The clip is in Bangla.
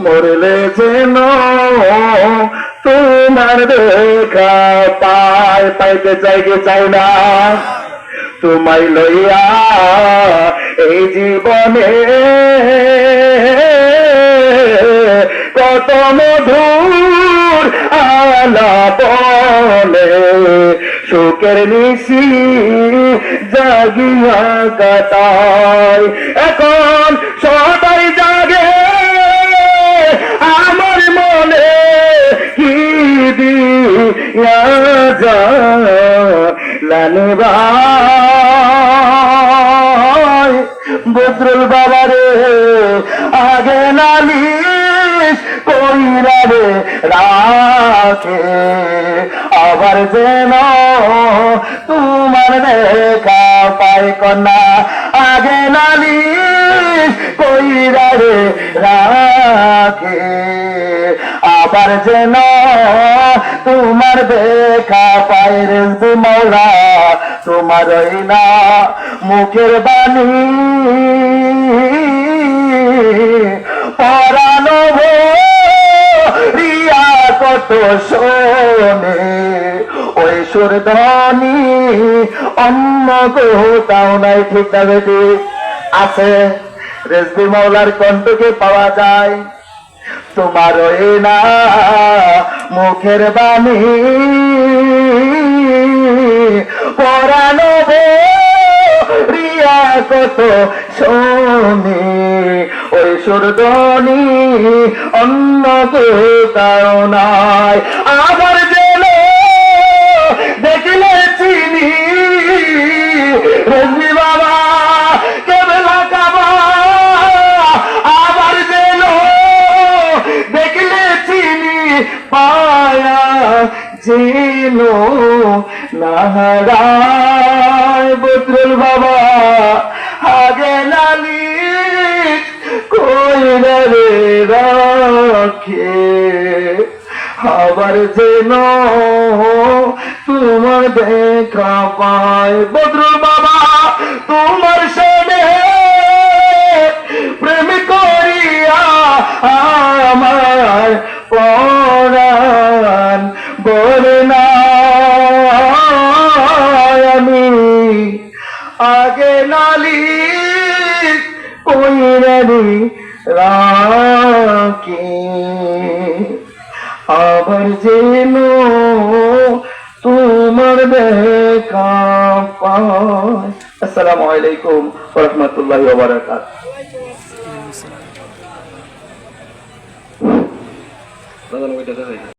মরলে যেন তোমার দেখা পাইতে চাই না তোমায় লইয়া এই জীবনে কত মধুর আলাপনে সুখের নিশি জাগিয়া কাটাই এখন সবাই জাগে আমার মনে কি দিয়া জানি ভাই বদরুল বাবারে আগে নালিশ কইরা রে রাখে আবার যেন তোমার দেখা পাই কন্যা আগে নালিশ কইরা রে রাখে আবার যেন তোমার দেখা পাই রেজবি মৌলা তোমার না মুখের বাণী পরানো রিয়া কত শোনে ওই সুরধ্বনি অন্য কোথাও নাই। ঠিক না বেটি আছে রেজবি মৌলার কণ্ঠকে পাওয়া যায় তোমার না মুখের বাণী পরানো রিয়া কত শোনে ওই সুরধ্বনি অন্য কোথাও নাই। আবার যেন দেখলে চিনি রেজবি বাবা কেবলা কাবা আবার যেন দেখলে চিনি পায়া যেন নাহারায় বদরুল বাবা আগে নালিশ কইরা রে রাখে আবার যেন তোমার দেখা পায় বদরুল বাবা তোমার সাথে প্রেম করিয়া আমার পরাণ বলে না আমি আগে নালিশ কইরা রে রাখি আবার যেন তোমার দেখা পায়। আসসালামু আলাইকুম ওয়া রাহমাতুল্লাহি ওয়া বারাকাতুহু।